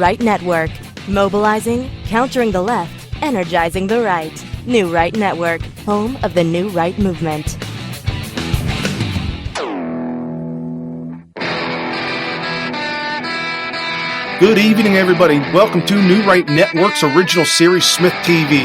Right Network. Mobilizing, countering the left, energizing the right. New Right Network, home of the New Right movement. Good evening, everybody. Welcome to New Right Network's original series, Smith TV.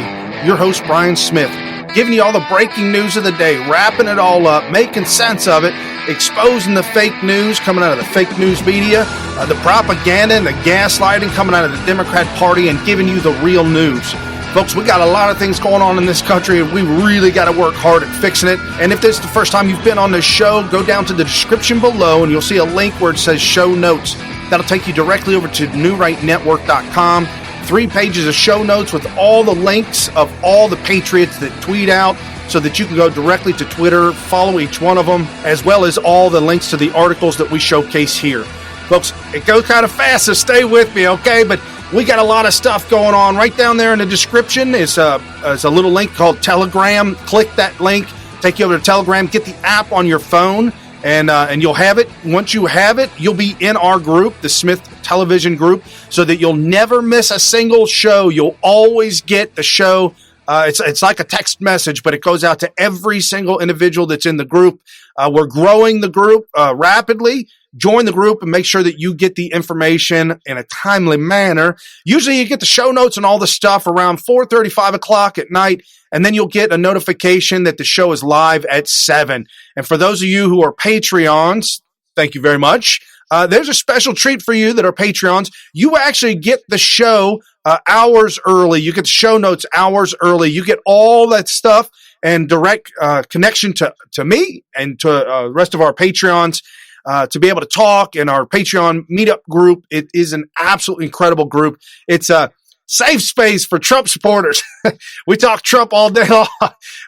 Your host, Brian Smith, giving you all the breaking news of the day, wrapping it all up, making sense of it, exposing the fake news coming out of the fake news media, the propaganda and the gaslighting coming out of the Democrat Party, and giving you the real news. Folks, we got a lot of things going on in this country, and we really got to work hard at fixing it. And if this is the first time you've been on this show, go down to the description below, and you'll see a link where it says Show Notes. That'll take you directly over to newrightnetwork.com. 3 pages of show notes with all the links of all the patriots that tweet out so that you can go directly to Twitter, follow each one of them, as well as all the links to the articles that we showcase here. Folks, it goes kind of fast, so stay with me, okay? But we got a lot of stuff going on. Right down there in the description is a little link called Telegram. Click that link, take you over to Telegram, get the app on your phone, and you'll have it. Once you have it, you'll be in our group, the Smith Television group, so that you'll never miss a single show. You'll always get the show. It's like a text message, but it goes out to every single individual that's in the group. We're growing the group rapidly. Join the group and make sure that you get the information in a timely manner. Usually you get the show notes and all the stuff around 4:30, 5 o'clock at night, and then you'll get a notification that the show is live at 7. And for those of you who are Patreons, thank you very much. There's a special treat for you that are Patreons. You actually get the show hours early. You get the show notes hours early. You get all that stuff and direct connection to me and to the rest of our Patreons. To be able to talk in our Patreon meetup group. It is an absolutely incredible group. It's a safe space for Trump supporters. We talk Trump all day long.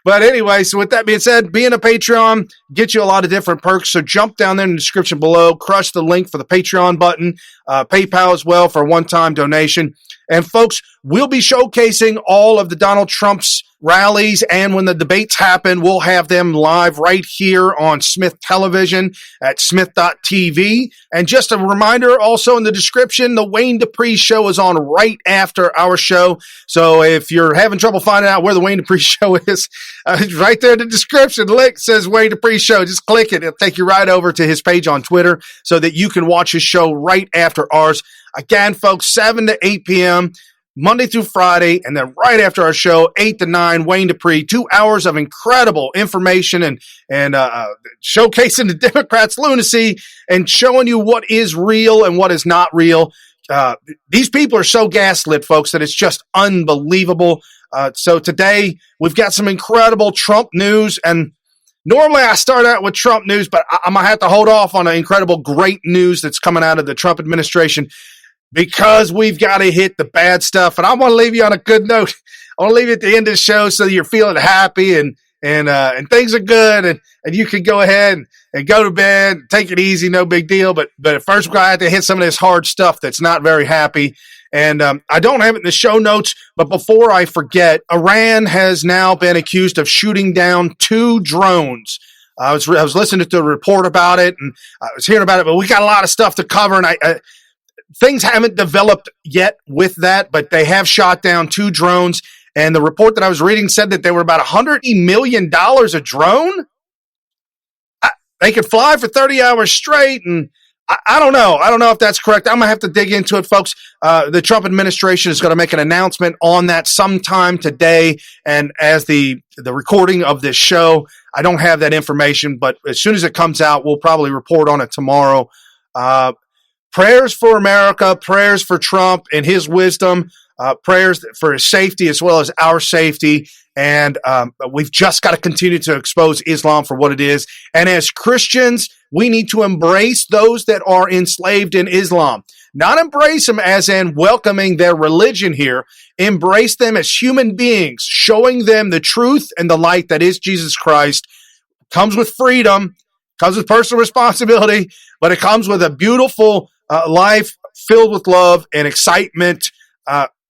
But anyway, so with that being said, being a Patreon gets you a lot of different perks. So jump down there in the description below, crush the link for the Patreon button, PayPal as well for a one-time donation. And folks, we'll be showcasing all of the Donald Trump's rallies, and when the debates happen, we'll have them live right here on Smith Television at smith.tv. And just a reminder, also in the description, the Wayne Dupree show is on right after our show. So if you're having trouble finding out where the Wayne Dupree show is, right there in the description, the link says Wayne Dupree show. Just click it. It'll take you right over to his page on Twitter so that you can watch his show right after ours. Again, folks, 7 to 8 p.m., Monday through Friday, and then right after our show, 8 to 9, Wayne Dupree, 2 hours of incredible information and showcasing the Democrats' lunacy and showing you what is real and what is not real. These people are so gaslit, folks, that it's just unbelievable. So today, we've got some incredible Trump news, and normally I start out with Trump news, but I'm going to have to hold off on the incredible great news that's coming out of the Trump administration, because we've got to hit the bad stuff. And I want to leave you on a good note. I want to leave you at the end of the show so you're feeling happy and things are good, and you can go ahead and go to bed, take it easy, no big deal. But at first we're going to have to hit some of this hard stuff that's not very happy. And I don't have it in the show notes, but before I forget, Iran has now been accused of shooting down 2 drones. I was listening to a report about it, and I was hearing about it, but we got a lot of stuff to cover, and things haven't developed yet with that, but they have shot down 2 drones. And the report that I was reading said that they were about $100 million a drone. They could fly for 30 hours straight. And I don't know. I don't know if that's correct. I'm going to have to dig into it, folks. The Trump administration is going to make an announcement on that sometime today. And as the recording of this show, I don't have that information, but as soon as it comes out, we'll probably report on it tomorrow. Prayers for America, prayers for Trump and his wisdom, prayers for his safety as well as our safety. And we've just got to continue to expose Islam for what it is. And as Christians, we need to embrace those that are enslaved in Islam. Not embrace them as in welcoming their religion here. Embrace them as human beings, showing them the truth and the light that is Jesus Christ. Comes with freedom, comes with personal responsibility, but it comes with a beautiful life filled with love and excitement.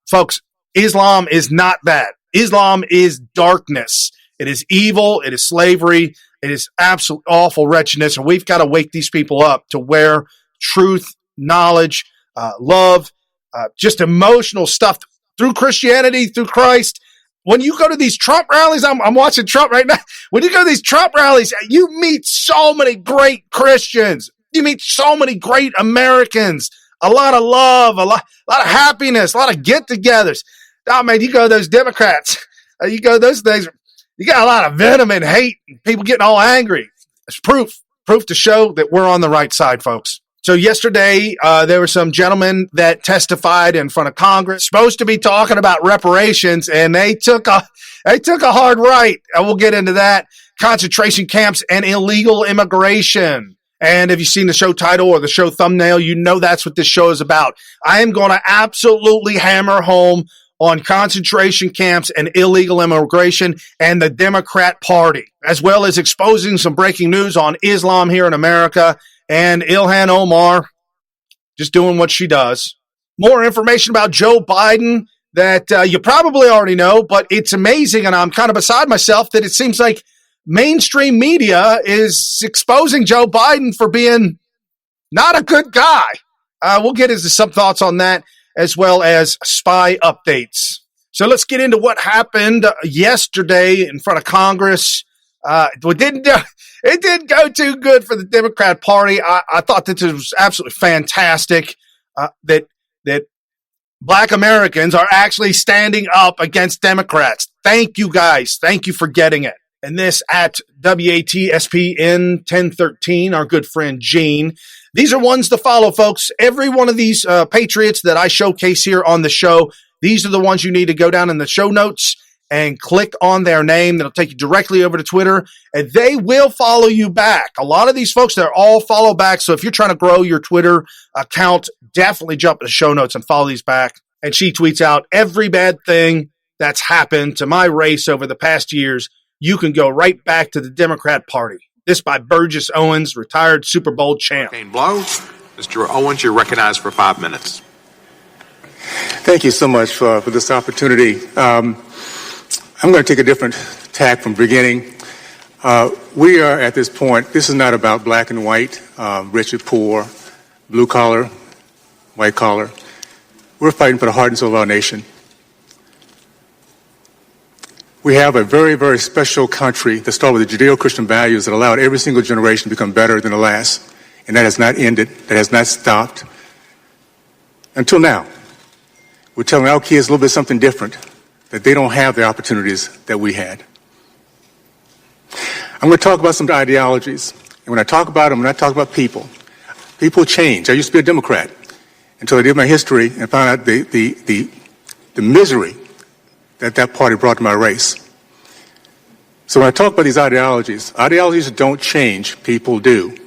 Folks, Islam is not that. Islam is darkness. It is evil. It is slavery. It is absolute awful wretchedness. And we've got to wake these people up to where truth, knowledge, love, just emotional stuff through Christianity, through Christ. When you go to these Trump rallies, I'm watching Trump right now. When you go to these Trump rallies, you meet so many great Christians. You meet so many great Americans. A lot of love, a lot of happiness, a lot of get-togethers. Oh, man, you go to those Democrats. You go to those things. You got a lot of venom and hate. And people getting all angry. It's proof to show that we're on the right side, folks. So yesterday, there were some gentlemen that testified in front of Congress, supposed to be talking about reparations, and they took a hard right. And we'll get into that. Concentration camps and illegal immigration. And if you've seen the show title or the show thumbnail, you know that's what this show is about. I am going to absolutely hammer home on concentration camps and illegal immigration and the Democrat Party, as well as exposing some breaking news on Islam here in America and Ilhan Omar just doing what she does. More information about Joe Biden that you probably already know, but it's amazing, and I'm kind of beside myself that it seems like mainstream media is exposing Joe Biden for being not a good guy. We'll get into some thoughts on that, as well as spy updates. So let's get into what happened yesterday in front of Congress. It didn't go too good for the Democrat Party. I thought that this was absolutely fantastic, that Black Americans are actually standing up against Democrats. Thank you, guys. Thank you for getting it. And this at WATSPN 1013, our good friend Gene. These are ones to follow, folks. Every one of these patriots that I showcase here on the show, these are the ones you need to go down in the show notes and click on their name. That'll take you directly over to Twitter, and they will follow you back. A lot of these folks, they're all follow back. So if you're trying to grow your Twitter account, definitely jump to the show notes and follow these back. And she tweets out every bad thing that's happened to my race over the past years. You can go right back to the Democrat Party. This by Burgess Owens, retired Super Bowl champ. Blow. Mr. Owens, you're recognized for 5 minutes. Thank you so much for this opportunity. I'm going to take a different tack from the beginning. We are at this point, this is not about black and white, rich and poor, blue collar, white collar. We're fighting for the heart and soul of our nation. We have a very, very special country that started with the Judeo-Christian values that allowed every single generation to become better than the last. And that has not ended, that has not stopped until now. We're telling our kids a little bit something different, that they don't have the opportunities that we had. I'm going to talk about some ideologies. And when I talk about them, I'm not talking about people. People change. I used to be a Democrat until I did my history and found out the misery that party brought to my race. So when I talk about these ideologies don't change, people do.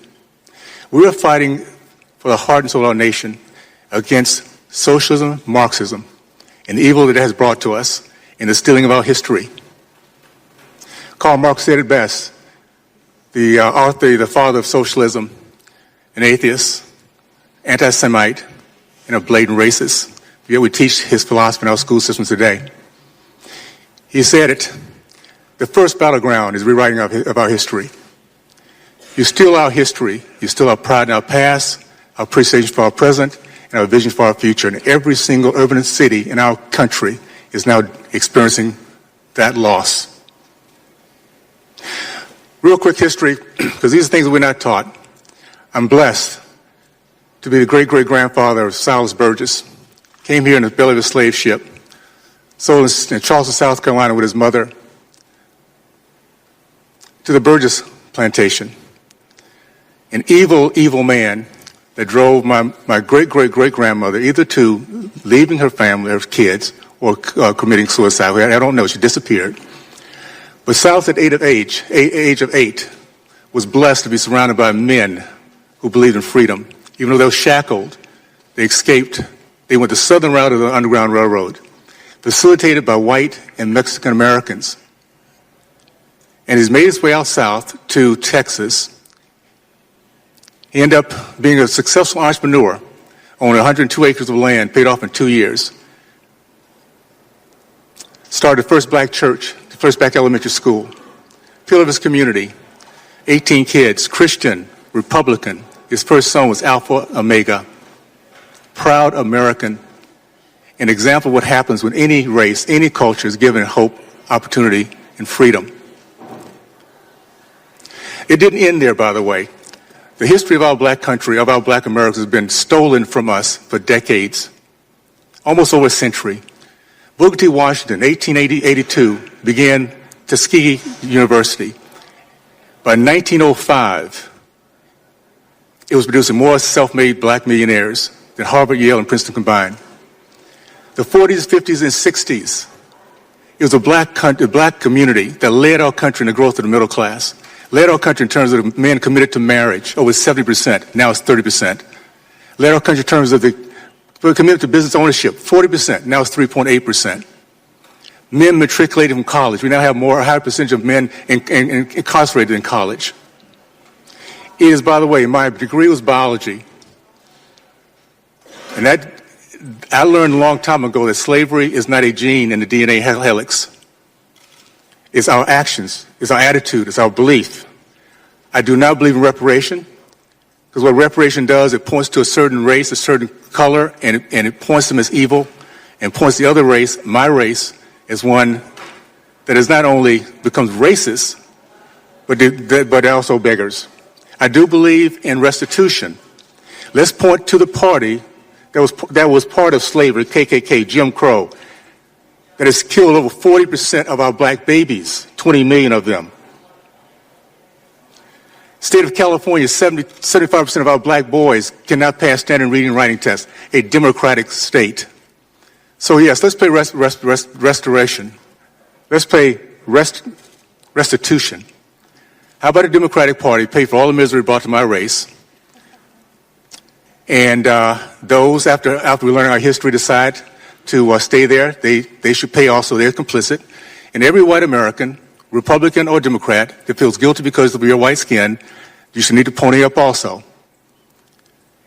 We are fighting for the heart and soul of our nation against socialism, Marxism, and the evil that it has brought to us in the stealing of our history. Karl Marx said it best, the author, the father of socialism, an atheist, anti-Semite, and a blatant racist. Yet we teach his philosophy in our school systems today. He said it, the first battleground is rewriting of our history. You steal our history, you steal our pride in our past, our appreciation for our present, and our vision for our future. And every single urban city in our country is now experiencing that loss. Real quick history, because these are things that we're not taught. I'm blessed to be the great-great-grandfather of Silas Burgess. Came here in the belly of a slave ship. Sold in Charleston, South Carolina with his mother to the Burgess plantation. An evil, evil man that drove my great-great-great-grandmother either to leaving her family, her kids, or committing suicide. I don't know. She disappeared. But Silas at age of 8, was blessed to be surrounded by men who believed in freedom. Even though they were shackled, they escaped. They went the southern route of the Underground Railroad, facilitated by white and Mexican Americans. And he's made his way out south to Texas. He ended up being a successful entrepreneur, owning 102 acres of land, paid off in 2 years. Started the first black church, the first black elementary school. Pillar of his community, 18 kids, Christian, Republican. His first son was Alpha Omega. Proud American an example of what happens when any race, any culture is given hope, opportunity, and freedom. It didn't end there, by the way. The history of our black country, of our black Americans, has been stolen from us for decades, almost over a century. Booker T. Washington, 1882, began Tuskegee University. By 1905, it was producing more self-made black millionaires than Harvard, Yale, and Princeton combined. The 40s, 50s, and 60s, it was a black community that led our country in the growth of the middle class, led our country in terms of the men committed to marriage, over 70%, now it's 30%. Led our country in terms of the committed to business ownership, 40%, now it's 3.8%. Men matriculated from college. We now have a higher percentage of men incarcerated in college. It is, by the way, my degree was biology. And that I learned a long time ago that slavery is not a gene in the DNA helix. It's our actions, it's our attitude, it's our belief. I do not believe in reparation, because what reparation does, it points to a certain race, a certain color, and it points them as evil, and points the other race, my race, as one that is not only becomes racist, but also beggars. I do believe in restitution. Let's point to the party that was part of slavery, KKK, Jim Crow, that has killed over 40% of our black babies, 20 million of them. State of California, 75% of our black boys cannot pass standard reading and writing tests, a democratic state. So yes, let's play restoration. Let's play restitution. How about a Democratic Party pay for all the misery brought to my race? And those, after we learn our history, decide to stay there, they should pay also. They're complicit. And every white American, Republican or Democrat, that feels guilty because of your white skin, you should need to pony up also.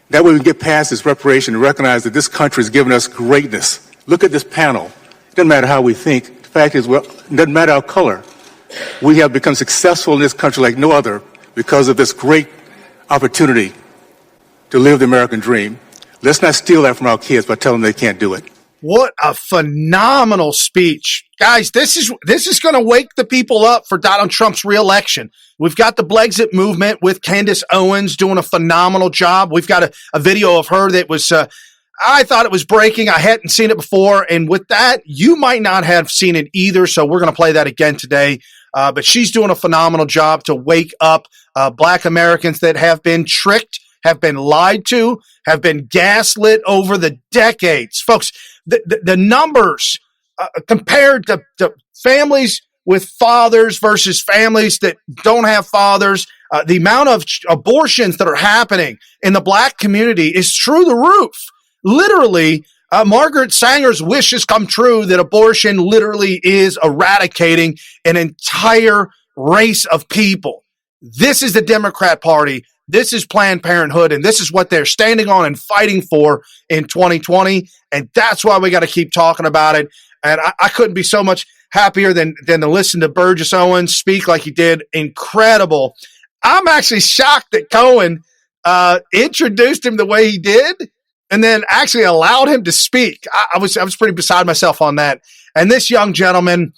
That way we can get past this reparation and recognize that this country has given us greatness. Look at this panel. It doesn't matter how we think. The fact is, well, it doesn't matter our color. We have become successful in this country like no other because of this great opportunity to live the American dream. Let's not steal that from our kids by telling them they can't do it. What a phenomenal speech. Guys, this is going to wake the people up for Donald Trump's reelection. We've got the Blexit movement with Candace Owens doing a phenomenal job. We've got a video of her that was, I thought it was breaking. I hadn't seen it before. And with that, you might not have seen it either. So we're going to play that again today. But she's doing a phenomenal job to wake up black Americans that have been tricked, have been lied to, have been gaslit over the decades. Folks, the numbers compared to families with fathers versus families that don't have fathers, the amount of abortions that are happening in the black community is through the roof. Literally, Margaret Sanger's wish has come true that abortion literally is eradicating an entire race of people. This is the Democrat Party. This is Planned Parenthood, and this is what they're standing on and fighting for in 2020, and that's why we got to keep talking about it. And I couldn't be so much happier than to listen to Burgess Owens speak like he did. Incredible. I'm actually shocked that Cohen introduced him the way he did and then actually allowed him to speak. I was pretty beside myself on that. And this young gentleman,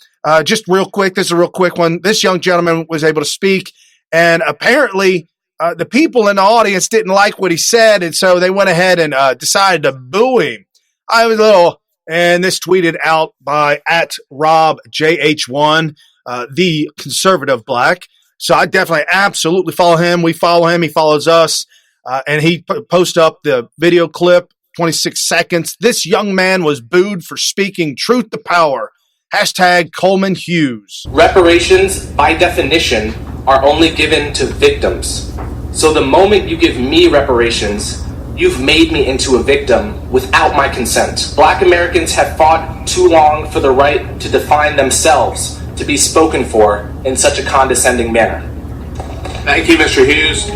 just real quick, this is a real quick one. This young gentleman was able to speak, and apparently the people in the audience didn't like what he said, and so they went ahead and decided to boo him. I was a little, and this tweeted out by @RobJH1, the conservative black. So I definitely absolutely follow him. We follow him. He follows us. And he posted up the video clip, 26 seconds. This young man was booed for speaking truth to power. #Coleman Hughes. Reparations, by definition, are only given to victims. So the moment you give me reparations, you've made me into a victim without my consent. Black Americans have fought too long for the right to define themselves, to be spoken for in such a condescending manner. Thank you, Mr. Hughes.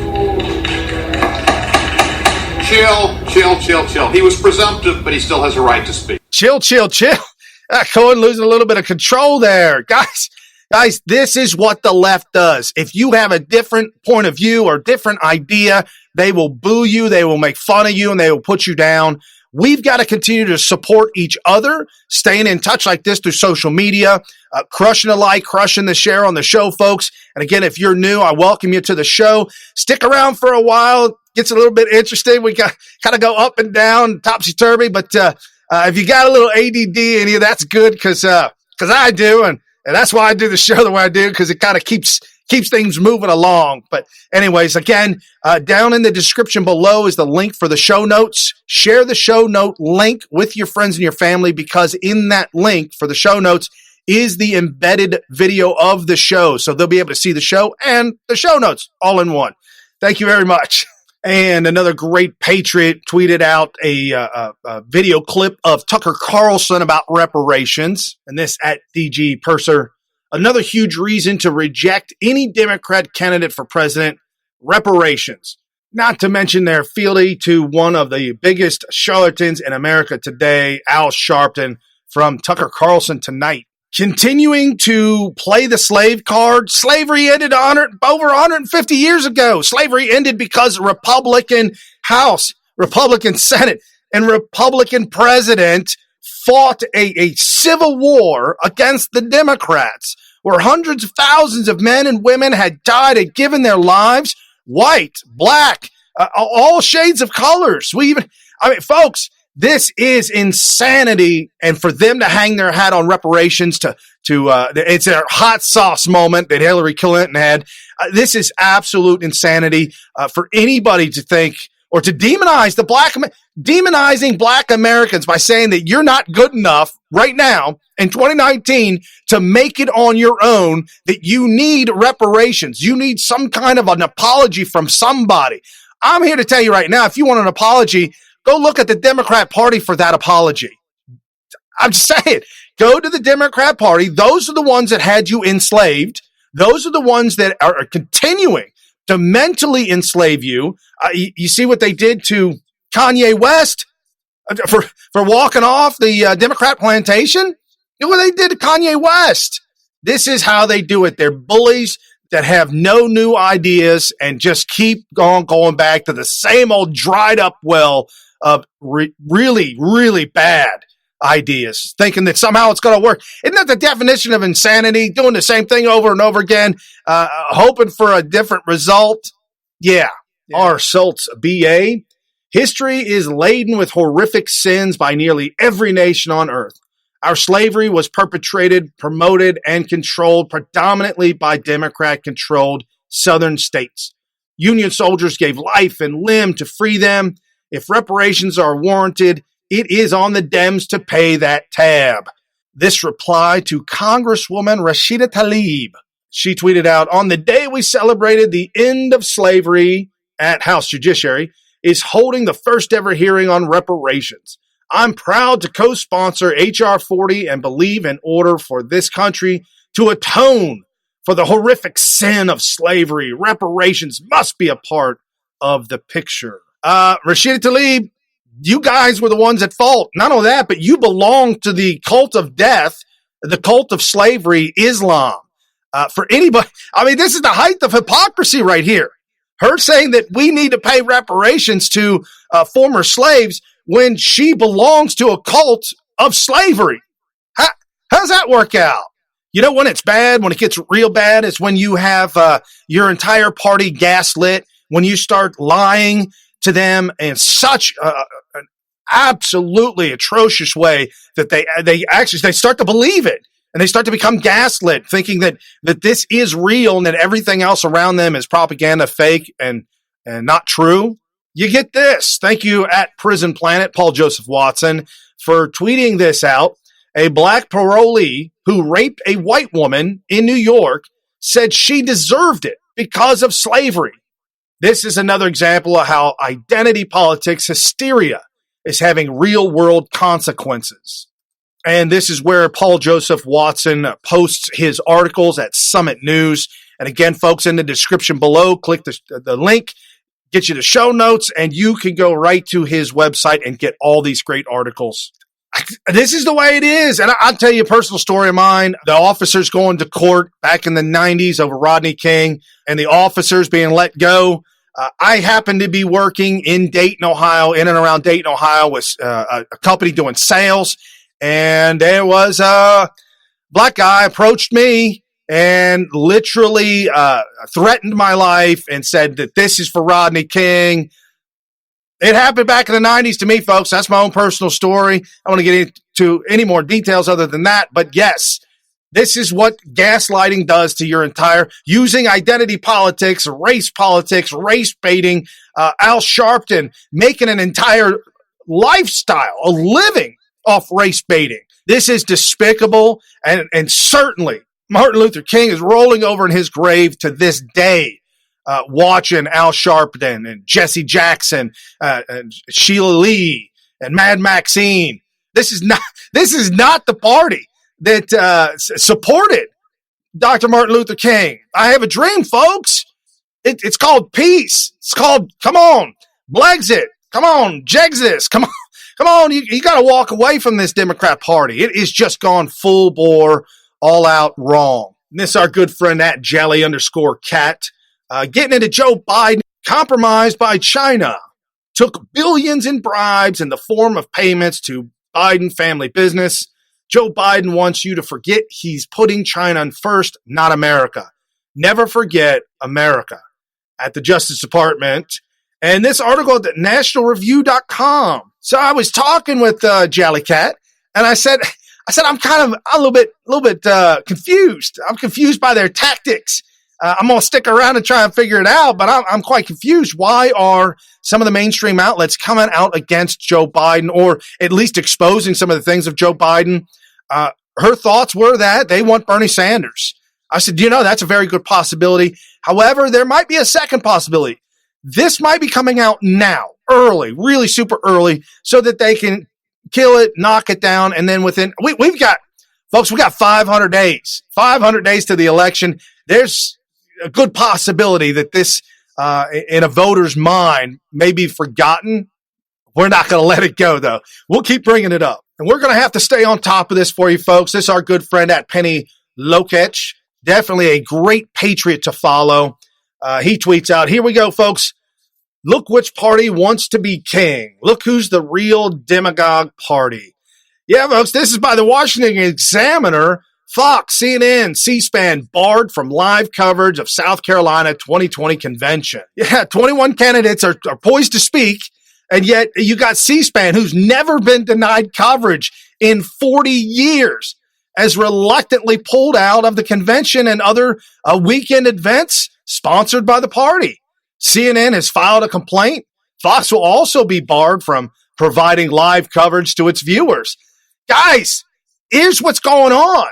Chill. He was presumptive, but he still has a right to speak. Chill. Cohen losing a little bit of control there. Guys, this is what the left does. If you have a different point of view or different idea, they will boo you, they will make fun of you, and they will put you down. we've got to continue to support each other, staying in touch like this through social media, crushing the like, crushing the share on the show, folks. And again, if you're new, I welcome you to the show. Stick around for a while. Gets a little bit interesting. We got kind of go up and down, topsy-turvy. But if you got a little ADD in you, that's good because I do. And that's why I do the show the way I do, because it kind of keeps things moving along. But anyways, again, down in the description below is the link for the show notes. Share the show note link with your friends and your family, because in that link for the show notes is the embedded video of the show. So they'll be able to see the show and the show notes all in one. Thank you very much. And another great patriot tweeted out a video clip of Tucker Carlson about reparations, and this at DG Purser. Another huge reason to reject any Democrat candidate for president, reparations. Not to mention their fealty to one of the biggest charlatans in America today, Al Sharpton, from Tucker Carlson tonight. Continuing to play the slave card. Slavery ended over 150 years ago. Slavery ended because Republican House, Republican Senate, and Republican president fought a civil war against the Democrats, where hundreds of thousands of men and women had died and given their lives, white, black, all shades of colors. Folks, this is insanity, and for them to hang their hat on reparations it's a hot sauce moment that Hillary Clinton had. This is absolute insanity for anybody to think or to demonize demonizing black Americans by saying that you're not good enough right now in 2019 to make it on your own, that you need reparations. You need some kind of an apology from somebody. I'm here to tell you right now, if you want an apology, go look at the Democrat Party for that apology. I'm just saying, go to the Democrat Party. Those are the ones that had you enslaved. Those are the ones that are continuing to mentally enslave you. You see what they did to Kanye West for walking off the Democrat plantation? Look what they did to Kanye West. This is how they do it. They're bullies that have no new ideas and just keep going back to the same old dried up well of really, really bad ideas, thinking that somehow it's going to work. Isn't that the definition of insanity? Doing the same thing over and over again, hoping for a different result? Yeah. R. Schultz, B.A. History is laden with horrific sins by nearly every nation on earth. Our slavery was perpetrated, promoted, and controlled predominantly by Democrat-controlled southern states. Union soldiers gave life and limb to free them. If reparations are warranted, it is on the Dems to pay that tab. This reply to Congresswoman Rashida Tlaib. She tweeted out, on the day we celebrated the end of slavery at House Judiciary, is holding the first ever hearing on reparations. I'm proud to co-sponsor H.R. 40 and believe in order for this country to atone for the horrific sin of slavery. Reparations must be a part of the picture. Rashida Tlaib, you guys were the ones at fault. Not only that, but you belong to the cult of death, the cult of slavery, Islam. For anybody, this is the height of hypocrisy right here. Her saying that we need to pay reparations to former slaves when she belongs to a cult of slavery. How does that work out? You know when it's bad, when it gets real bad, is when you have your entire party gaslit, when you start lying to them in such an absolutely atrocious way that they start to believe it, and they start to become gaslit, thinking that this is real and that everything else around them is propaganda, fake, and not true. You get this. Thank you at Prison Planet, Paul Joseph Watson, for tweeting this out. A black parolee who raped a white woman in New York said she deserved it because of slavery. This is another example of how identity politics hysteria is having real world consequences. And this is where Paul Joseph Watson posts his articles at Summit News. And again, folks, in the description below, click the link, get you the show notes, and you can go right to his website and get all these great articles. This is the way it is. And I'll tell you a personal story of mine. The officers going to court back in the 90s over Rodney King and the officers being let go. I happened to be working in Dayton, Ohio, in and around Dayton, Ohio, with a company doing sales. And there was a black guy approached me and literally threatened my life and said that this is for Rodney King. It happened back in the 90s to me, folks. That's my own personal story. I don't want to get into any more details other than that. But yes, this is what gaslighting does to your entire, using identity politics, race baiting, Al Sharpton, making an entire lifestyle, a living off race baiting. This is despicable, and certainly Martin Luther King is rolling over in his grave to this day, watching Al Sharpton and Jesse Jackson, and Sheila Lee and Mad Maxine. This is not the party that supported Dr. Martin Luther King. I have a dream, folks. It's called peace. It's called, come on, Blexit. Come on, Jexit. Come on. You got to walk away from this Democrat Party. It is just gone full bore, all out wrong. And this is our good friend at Jelly_cat. Getting into Joe Biden, compromised by China, took billions in bribes in the form of payments to Biden family business. Joe Biden wants you to forget he's putting China first, not America. Never forget America. At the Justice Department. And this article at nationalreview.com. So I was talking with Jellycat, and I said I'm kind of a little bit confused. I'm confused by their tactics. I'm going to stick around and try and figure it out, but I'm quite confused. Why are some of the mainstream outlets coming out against Joe Biden, or at least exposing some of the things of Joe Biden? Her thoughts were that they want Bernie Sanders. I said, that's a very good possibility. However, there might be a second possibility. This might be coming out now, early, really super early, so that they can kill it, knock it down, and then we've got 500 days. 500 days to the election. There's a good possibility that this, in a voter's mind, may be forgotten. We're not going to let it go, though. We'll keep bringing it up. And we're going to have to stay on top of this for you, folks. This is our good friend at Penny Lokech. Definitely a great patriot to follow. He tweets out, here we go, folks. Look which party wants to be king. Look who's the real demagogue party. Yeah, folks, this is by the Washington Examiner. Fox, CNN, C-SPAN barred from live coverage of South Carolina 2020 convention. Yeah, 21 candidates are poised to speak, and yet you got C-SPAN, who's never been denied coverage in 40 years, as reluctantly pulled out of the convention and other weekend events sponsored by the party. CNN has filed a complaint. Fox will also be barred from providing live coverage to its viewers. Guys, here's what's going on.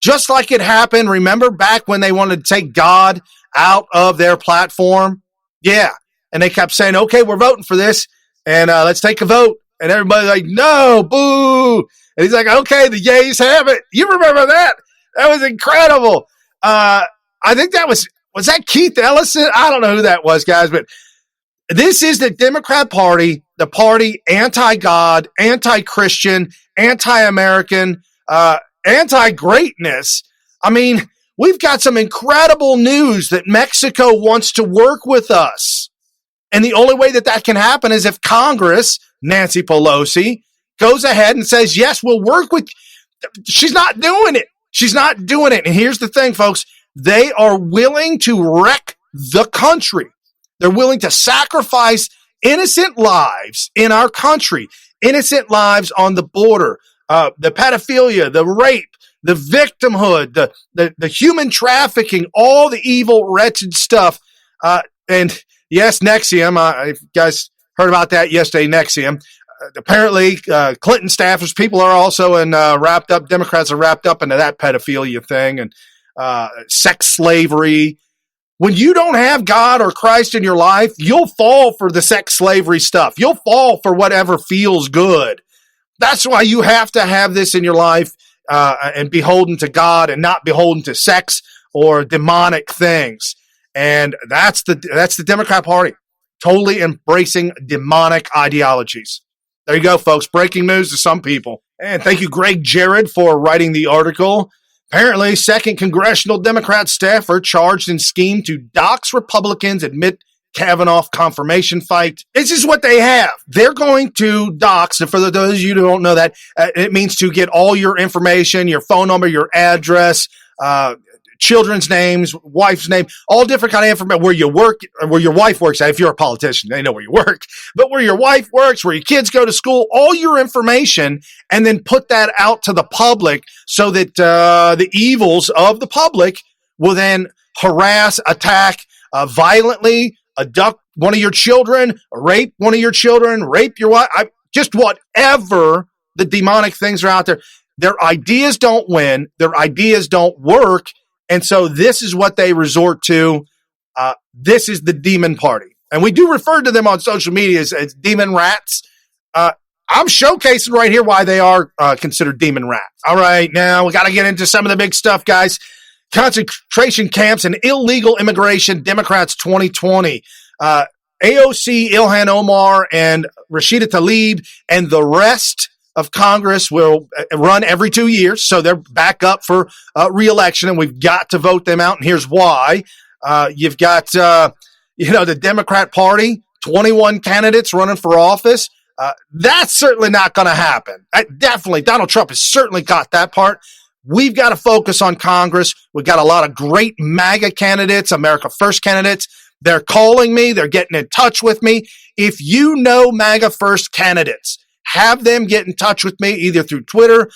Just like it happened, remember back when they wanted to take God out of their platform? Yeah. And they kept saying, okay, we're voting for this, and let's take a vote. And everybody's like, no, boo. And he's like, okay, the yays have it. You remember that? That was incredible. I think that was that Keith Ellison? I don't know who that was, guys, but this is the Democrat Party, the party anti-God, anti-Christian, anti-American, anti-greatness. I mean, we've got some incredible news that Mexico wants to work with us. And the only way that can happen is if Congress, Nancy Pelosi, goes ahead and says, yes, we'll work with. She's not doing it. She's not doing it. And here's the thing, folks. They are willing to wreck the country. They're willing to sacrifice innocent lives in our country, innocent lives on the border, the pedophilia, the rape, the victimhood, the human trafficking, all the evil, wretched stuff. And yes, NXIVM, if you guys heard about that yesterday, NXIVM. Apparently, Clinton staffers, people are also wrapped up, Democrats are wrapped up into that pedophilia thing and sex slavery. When you don't have God or Christ in your life, you'll fall for the sex slavery stuff. You'll fall for whatever feels good. That's why you have to have this in your life and beholden to God and not beholden to sex or demonic things. And that's the Democrat Party, totally embracing demonic ideologies. There you go, folks. Breaking news to some people. And thank you, Greg Jared, for writing the article. Apparently, second congressional Democrat staffer charged in scheme to dox Republicans amid Kavanaugh confirmation fight. This is what they have. They're going to dox, and for those of you who don't know that, it means to get all your information, your phone number, your address, children's names, wife's name, all different kind of information, where you work, where your wife works. If you're a politician, they know where you work, but where your wife works, where your kids go to school, all your information, and then put that out to the public so that the evils of the public will then harass, attack, violently, abduct one of your children, rape one of your children, rape your wife, just whatever the demonic things are out there. Their ideas don't win. Their ideas don't work. And so this is what they resort to. This is the demon party. And we do refer to them on social media as demon rats. I'm showcasing right here why they are considered demon rats. All right, now we got to get into some of the big stuff, guys. Concentration camps and illegal immigration, Democrats 2020. AOC, Ilhan Omar, and Rashida Tlaib, and the rest of Congress will run every 2 years, so they're back up for re-election, and we've got to vote them out, and here's why. You've got, the Democrat Party, 21 candidates running for office. That's certainly not going to happen. Definitely, Donald Trump has certainly got that part. We've got to focus on Congress. We've got a lot of great MAGA candidates, America First candidates. They're calling me. They're getting in touch with me. If you know MAGA First candidates, have them get in touch with me either through Twitter.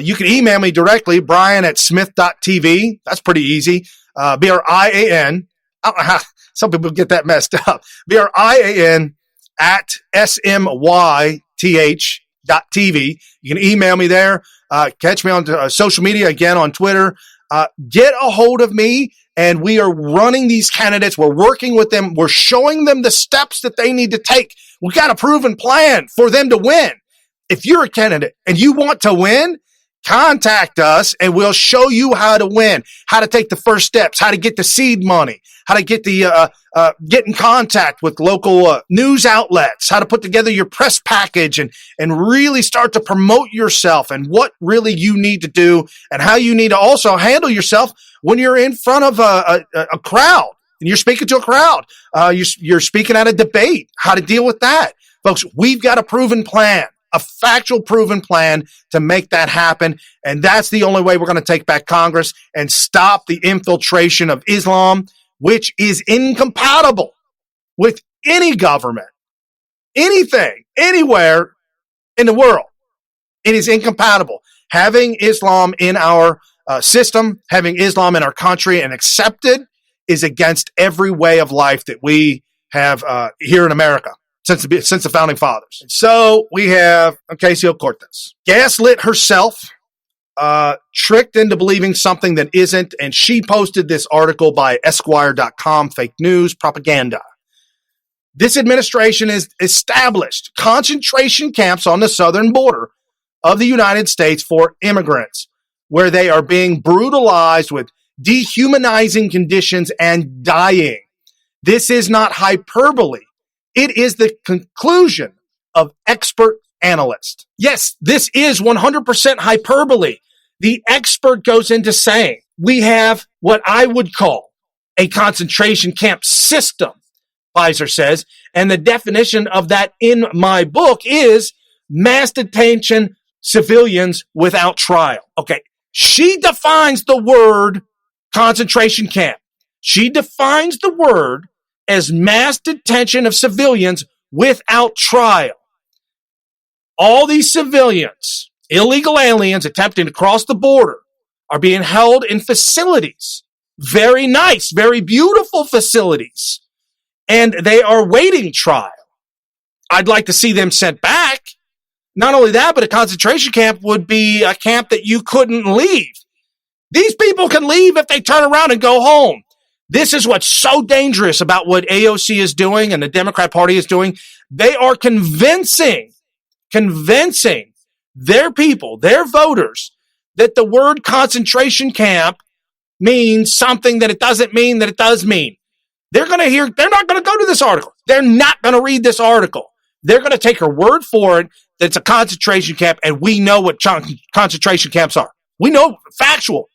You can email me directly, brian@smith.tv. That's pretty easy. BRIAN. I don't know how some people get that messed up. BRIAN@smyth.tv. You can email me there. Catch me on social media, again, on Twitter. Get a hold of me, and we are running these candidates. We're working with them. We're showing them the steps that they need to take. We've got a proven plan for them to win. If you're a candidate and you want to win, contact us and we'll show you how to win, how to take the first steps, how to get the seed money, how to get get in contact with local news outlets, how to put together your press package and really start to promote yourself and what really you need to do and how you need to also handle yourself when you're in front of a crowd and you're speaking to a crowd. You're speaking at a debate, how to deal with that. Folks, we've got a proven plan, a factual proven plan to make that happen. And that's the only way we're going to take back Congress and stop the infiltration of Islam, which is incompatible with any government, anything, anywhere in the world. It is incompatible. Having Islam in our system, having Islam in our country and accepted is against every way of life that we have here in America since the founding fathers. So we have Ocasio-Cortez, gaslit herself, tricked into believing something that isn't, and she posted this article by Esquire.com, fake news, propaganda. This administration has established concentration camps on the southern border of the United States for immigrants, where they are being brutalized with dehumanizing conditions and dying. This is not hyperbole. It is the conclusion of expert analysts. Yes, this is 100% hyperbole. The expert goes into saying we have what I would call a concentration camp system, Pfizer says, and the definition of that in my book is mass detention civilians without trial. Okay, she defines the word concentration camp. She defines the word as mass detention of civilians without trial. All these civilians, illegal aliens attempting to cross the border, are being held in facilities. Very nice, very beautiful facilities. And they are waiting trial. I'd like to see them sent back. Not only that, but a concentration camp would be a camp that you couldn't leave. These people can leave if they turn around and go home. This is what's so dangerous about what AOC is doing and the Democrat Party is doing. They are convincing their people, their voters, that the word concentration camp means something that it doesn't mean that it does mean. They're not going to go to this article. They're not going to read this article. They're going to take her word for it that it's a concentration camp, and we know what concentration camps are. We know, factual.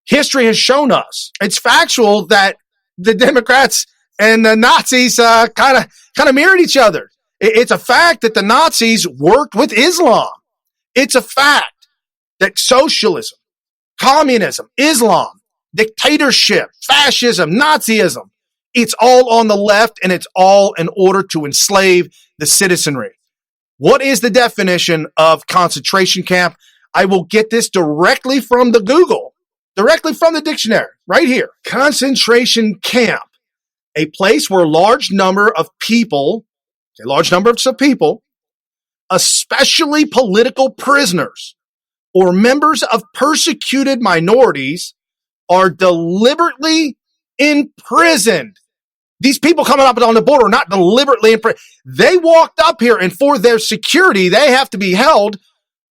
History has shown us. It's factual that the Democrats and the Nazis kind of mirrored each other. It's a fact that the Nazis worked with Islam. It's a fact that socialism, communism, Islam, dictatorship, fascism, Nazism, it's all on the left, and it's all in order to enslave the citizenry. What is the definition of concentration camp? I will get this directly from the Google, directly from the dictionary, right here. Concentration camp, a place where a large number of people, especially political prisoners or members of persecuted minorities, are deliberately imprisoned. These people coming up on the border are not deliberately imprisoned. They walked up here, and for their security, they have to be held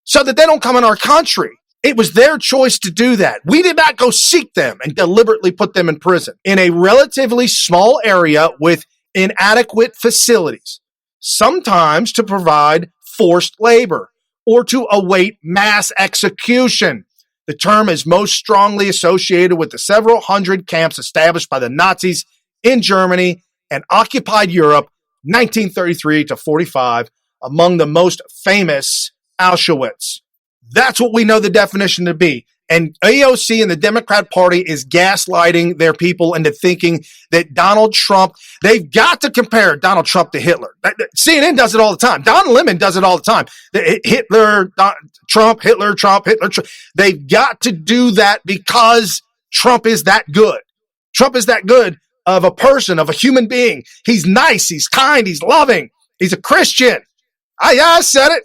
so that they don't come in our country. It was their choice to do that. We did not go seek them and deliberately put them in prison in a relatively small area with inadequate facilities, sometimes to provide forced labor or to await mass execution. The term is most strongly associated with the several hundred camps established by the Nazis in Germany and occupied Europe, 1933 to 45, among the most famous Auschwitz. That's what we know the definition to be. And AOC and the Democrat Party is gaslighting their people into thinking that Donald Trump, they've got to compare Donald Trump to Hitler. CNN does it all the time. Don Lemon does it all the time. Hitler, Trump, Hitler, Trump, Hitler, Trump. They've got to do that because Trump is that good. Trump is that good of a person, of a human being. He's nice, he's kind, he's loving, he's a Christian. I said it.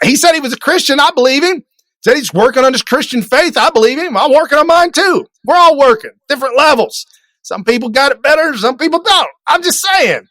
He said he was a Christian. I believe him. Said he's working on his Christian faith. I believe him. I'm working on mine too. We're all working, different levels. Some people got it better, some people don't. I'm just saying.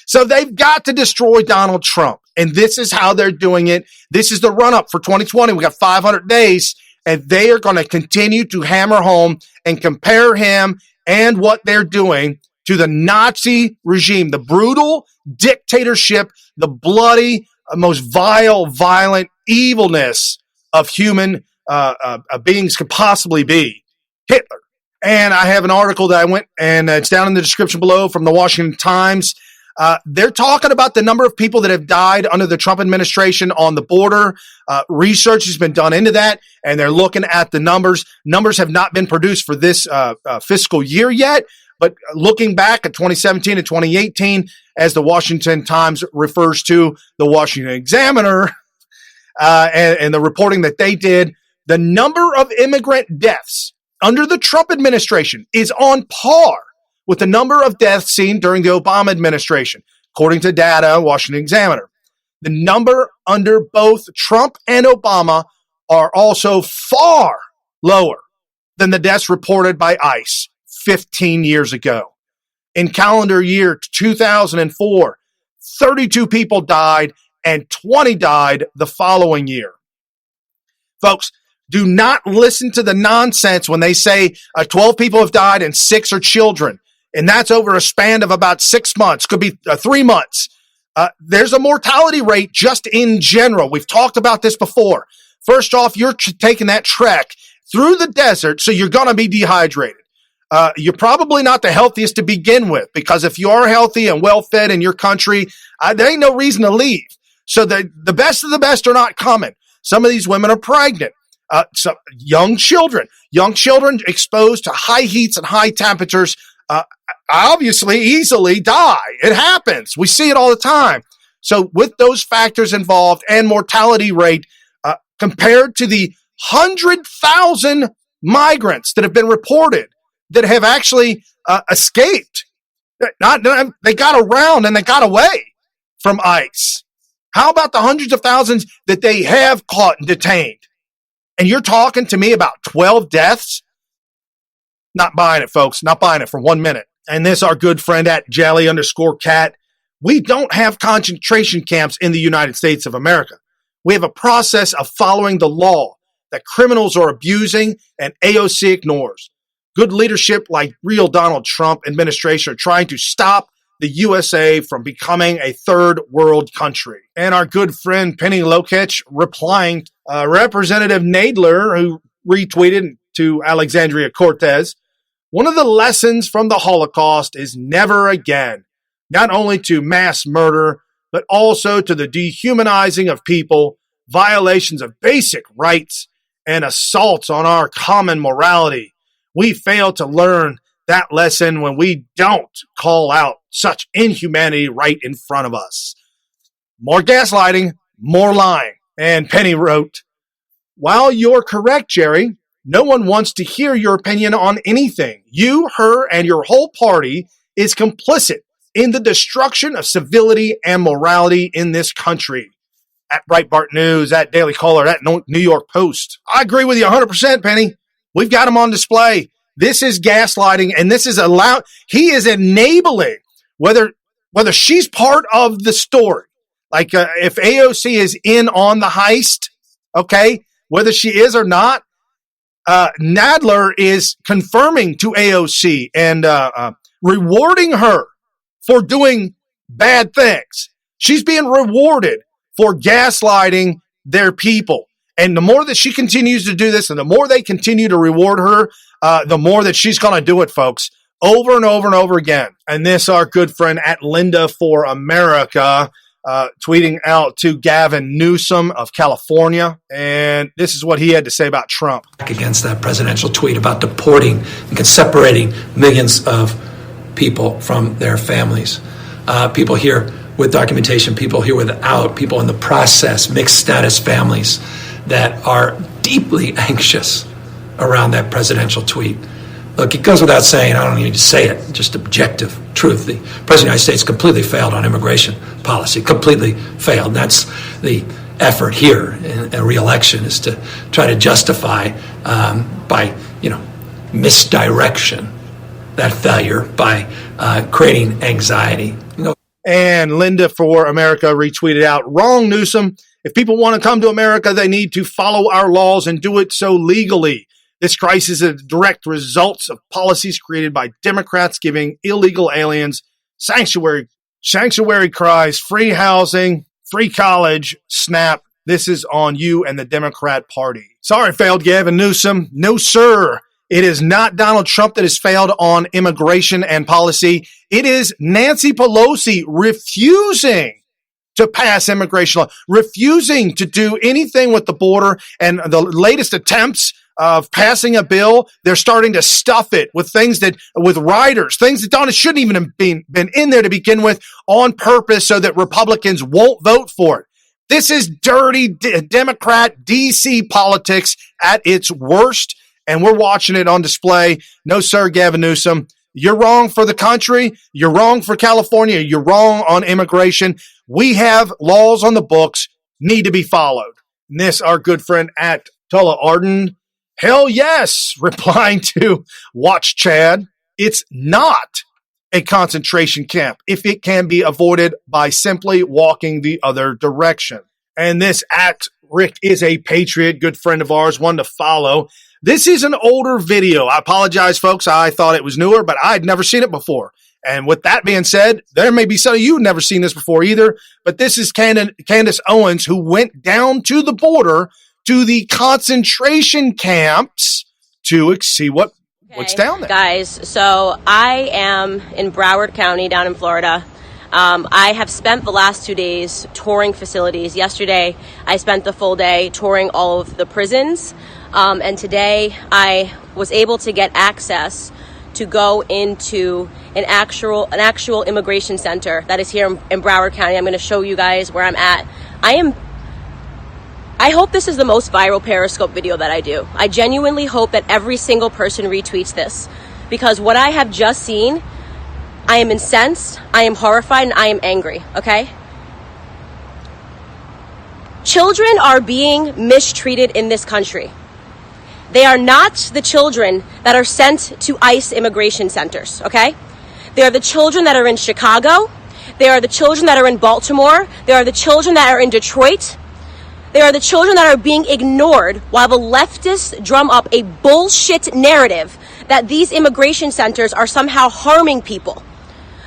So they've got to destroy Donald Trump. And this is how they're doing it. This is the run-up for 2020. We got 500 days, and they are going to continue to hammer home and compare him and what they're doing to the Nazi regime, the brutal dictatorship, the bloody, most vile, violent evilness of human beings could possibly be. Hitler. And I have an article that I went, and it's down in the description below, from the Washington Times. They're talking about the number of people that have died under the Trump administration on the border. Research has been done into that, and they're looking at the numbers. Numbers have not been produced for this fiscal year yet, but looking back at 2017 and 2018, as the Washington Times refers to the Washington Examiner, and the reporting that they did, the number of immigrant deaths under the Trump administration is on par with the number of deaths seen during the Obama administration, according to data, Washington Examiner. The number under both Trump and Obama are also far lower than the deaths reported by ICE 15 years ago. In calendar year 2004, 32 people died and 20 died the following year. Folks, do not listen to the nonsense when they say 12 people have died and 6 are children. And that's over a span of about 6 months, could be 3 months. There's a mortality rate just in general. We've talked about this before. First off, you're taking that trek through the desert, so you're going to be dehydrated. You're probably not the healthiest to begin with, because if you are healthy and well-fed in your country, there ain't no reason to leave. So the best of the best are not coming. Some of these women are pregnant. So young children exposed to high heats and high temperatures, obviously easily die. It happens. We see it all the time. So with those factors involved and mortality rate, compared to the 100,000 migrants that have been reported that have actually escaped, they got around and they got away from ICE. How about the hundreds of thousands that they have caught and detained? And you're talking to me about 12 deaths? Not buying it, folks. Not buying it for 1 minute. And this, our good friend at Jelly_Cat. We don't have concentration camps in the United States of America. We have a process of following the law that criminals are abusing and AOC ignores. Good leadership like real Donald Trump administration are trying to stop the USA from becoming a third world country. And our good friend Penny Lokich replying, Representative Nadler, who retweeted to Alexandria Cortez, One of the lessons from the Holocaust is never again, not only to mass murder, but also to the dehumanizing of people, violations of basic rights, and assaults on our common morality. We fail to learn that lesson when we don't call out such inhumanity right in front of us. More gaslighting, more lying. And Penny wrote, while you're correct, Jerry, no one wants to hear your opinion on anything. You, her, and your whole party is complicit in the destruction of civility and morality in this country. At Breitbart News, at Daily Caller, at New York Post. I agree with you 100%, Penny. We've got him on display. This is gaslighting, and this is he is enabling, whether she's part of the story, like if AOC is in on the heist, okay, whether she is or not, Nadler is confirming to AOC and rewarding her for doing bad things. She's being rewarded for gaslighting their people. And the more that she continues to do this and the more they continue to reward her, the more that she's going to do it, folks, over and over and over again. And this, our good friend at Linda for America, tweeting out to Gavin Newsom of California. And this is what he had to say about Trump. Against that presidential tweet about deporting and separating millions of people from their families. People here with documentation, people here without, people in the process, mixed status families that are deeply anxious around that presidential tweet. Look, it goes without saying, I don't need to say it, just objective truth. The President of the United States completely failed on immigration policy, completely failed. That's the effort here in a re-election, is to try to justify by misdirection that failure by creating anxiety. And Linda for America retweeted out, wrong, Newsom. If people want to come to America, they need to follow our laws and do it so legally. This crisis is a direct result of policies created by Democrats giving illegal aliens sanctuary cries, free housing, free college, SNAP. This is on you and the Democrat Party. Sorry, failed Gavin Newsom. No, sir. It is not Donald Trump that has failed on immigration and policy. It is Nancy Pelosi refusing to pass immigration law, refusing to do anything with the border, and the latest attempts of passing a bill, they're starting to stuff it with with riders, things that shouldn't even have been in there to begin with on purpose so that Republicans won't vote for it. This is dirty Democrat DC politics at its worst. And we're watching it on display. No, sir, Gavin Newsom. You're wrong for the country. You're wrong for California. You're wrong on immigration. We have laws on the books, need to be followed. And this, our good friend at Tulla Arden. Hell yes, replying to Watch Chad. It's not a concentration camp if it can be avoided by simply walking the other direction. And this at Rick is a Patriot, good friend of ours, one to follow. This is an older video. I apologize, folks. I thought it was newer, but I'd never seen it before. And with that being said, there may be some of you who've never seen this before either, but this is Candace Owens, who went down to the border to the concentration camps to see what's down there. Guys, so I am in Broward County down in Florida. I have spent the last 2 days touring facilities. Yesterday, I spent the full day touring all of the prisons. And today I was able to get access to go into an actual immigration center that is here in Broward County. I'm going to show you guys where I'm at. I hope this is the most viral Periscope video that I do. I genuinely hope that every single person retweets this, because what I have just seen, I am incensed, I am horrified, and I am angry, okay? Children are being mistreated in this country. They are not the children that are sent to ICE immigration centers, okay? They are the children that are in Chicago. They are the children that are in Baltimore. They are the children that are in Detroit. They are the children that are being ignored while the leftists drum up a bullshit narrative that these immigration centers are somehow harming people.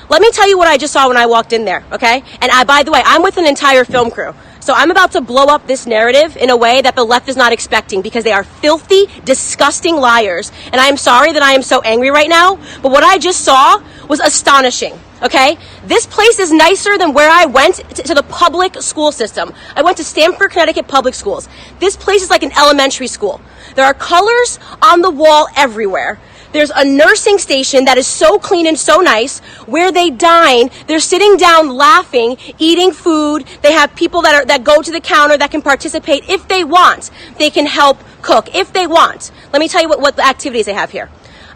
Let me tell you what I just saw when I walked in there, okay? And by the way, I'm with an entire film crew. So I'm about to blow up this narrative in a way that the left is not expecting, because they are filthy, disgusting liars. And I am sorry that I am so angry right now, but what I just saw was astonishing, okay? This place is nicer than where I went to the public school system. I went to Stamford, Connecticut public schools. This place is like an elementary school. There are colors on the wall everywhere. There's a nursing station that is so clean and so nice. Where they dine, they're sitting down laughing, eating food. They have people that go to the counter that can participate if they want. They can help cook if they want. Let me tell you what the activities they have here.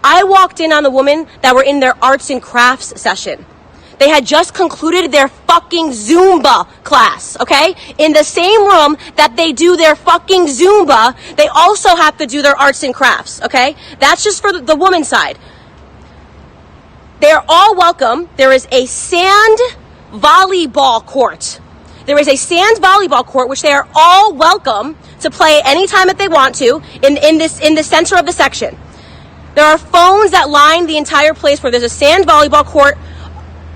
I walked in on the women that were in their arts and crafts session. They had just concluded their fucking Zumba class, okay? In the same room that they do their fucking Zumba, they also have to do their arts and crafts, okay? That's just for the woman's side. They're all welcome. There is a sand volleyball court. There is a sand volleyball court, which they are all welcome to play anytime that they want to in the center of the section. There are phones that line the entire place where there's a sand volleyball court,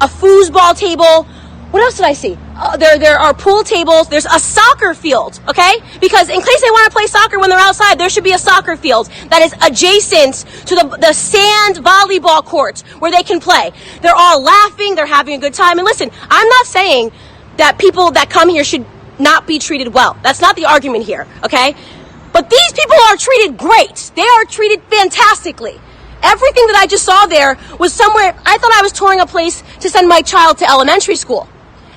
a foosball table. What else did I see? There are pool tables. There's a soccer field, okay? Because in case they want to play soccer when they're outside, there should be a soccer field that is adjacent to the sand volleyball court where they can play. They're all laughing. They're having a good time. And listen, I'm not saying that people that come here should not be treated well. That's not the argument here, okay? But these people are treated great. They are treated fantastically. Everything that I just saw there was somewhere. I thought I was touring a place to send my child to elementary school.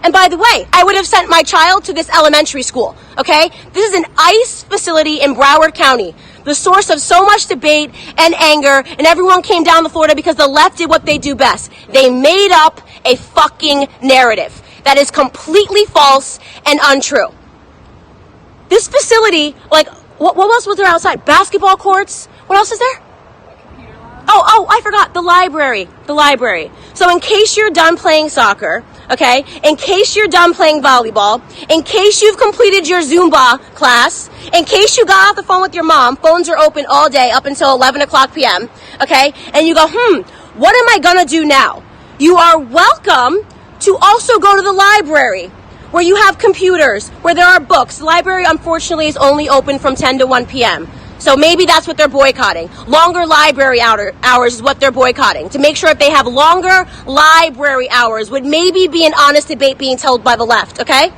And by the way, I would have sent my child to this elementary school, okay? This is an ICE facility in Broward County, the source of so much debate and anger, and everyone came down to Florida because the left did what they do best. They made up a fucking narrative that is completely false and untrue. This facility, like, what else was there outside? Basketball courts? What else is there? Oh, I forgot. The library. So in case you're done playing soccer, okay, in case you're done playing volleyball, in case you've completed your Zumba class, in case you got off the phone with your mom, phones are open all day up until 11 o'clock p.m., okay, and you go, what am I going to do now? You are welcome to also go to the library, where you have computers, where there are books. The library, unfortunately, is only open from 10 to 1 p.m., so maybe that's what they're boycotting. Longer library hours is what they're boycotting. To make sure if they have longer library hours would maybe be an honest debate being held by the left, okay?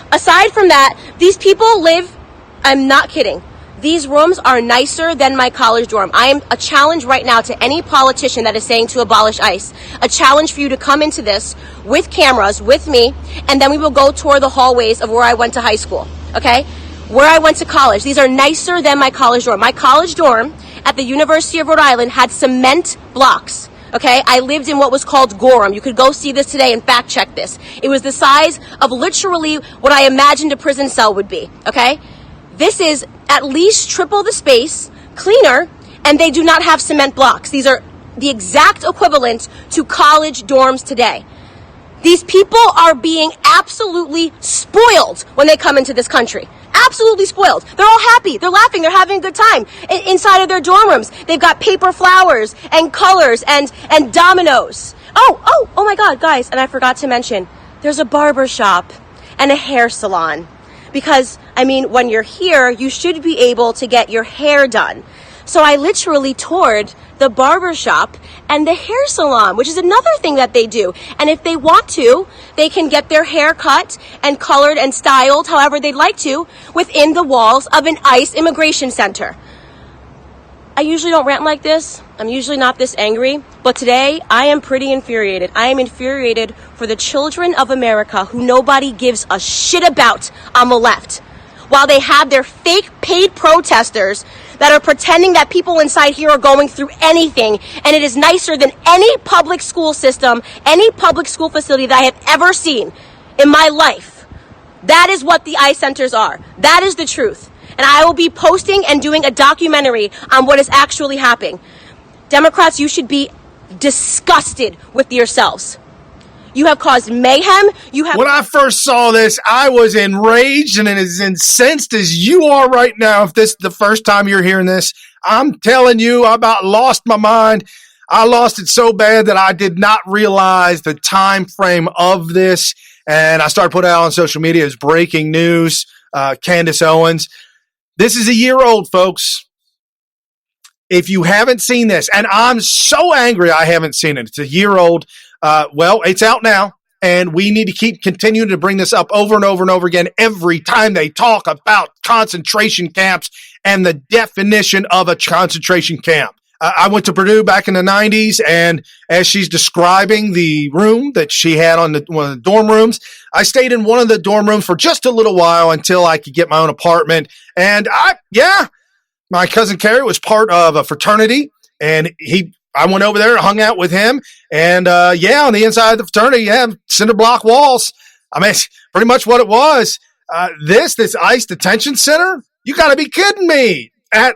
Aside from that, these people live, I'm not kidding, these rooms are nicer than my college dorm. I am a challenge right now to any politician that is saying to abolish ICE. A challenge for you to come into this with cameras, with me, and then we will go tour the hallways of where I went to high school, okay? Where I went to college. These are nicer than my college dorm. My college dorm at the University of Rhode Island had cement blocks. Okay, I lived in what was called Gorham. You could go see this today and fact check this. It was the size of literally what I imagined a prison cell would be. Okay, this is at least triple the space, cleaner, and they do not have cement blocks. These are the exact equivalent to college dorms today. These people are being absolutely spoiled when they come into this country. Absolutely spoiled. They're all happy. They're laughing. They're having a good time inside of their dorm rooms. They've got paper flowers and colors and dominoes. Oh my God, guys. And I forgot to mention, there's a barber shop and a hair salon. Because, I mean, when you're here, you should be able to get your hair done. So I literally toured the barber shop and the hair salon, which is another thing that they do. And if they want to, they can get their hair cut and colored and styled however they'd like to within the walls of an ICE immigration center. I usually don't rant like this. I'm usually not this angry. But today, I am pretty infuriated. I am infuriated for the children of America who nobody gives a shit about on the left. While they have their fake paid protesters that are pretending that people inside here are going through anything, and it is nicer than any public school system, any public school facility that I have ever seen in my life. That is what the ICE centers are. That is the truth. And I will be posting and doing a documentary on what is actually happening. Democrats, you should be disgusted with yourselves. You have caused mayhem. When I first saw this, I was enraged and as incensed as you are right now. If this is the first time you're hearing this, I'm telling you, I about lost my mind. I lost it so bad that I did not realize the time frame of this. and I started putting it out on social media as breaking news. Candace Owens. This is a year old, folks. If you haven't seen this, and I'm so angry I haven't seen it. It's a year old. Well, it's out now, and we need to keep continuing to bring this up over and over and over again every time they talk about concentration camps and the definition of a concentration camp. I went to Purdue back in the 90s, and as she's describing the room that she had on one of the dorm rooms, I stayed in one of the dorm rooms for just a little while until I could get my own apartment. And my cousin Kerry was part of a fraternity, and I went over there and hung out with him. And on the inside of the fraternity, cinder block walls. I mean, it's pretty much what it was. This ICE detention center? You got to be kidding me. At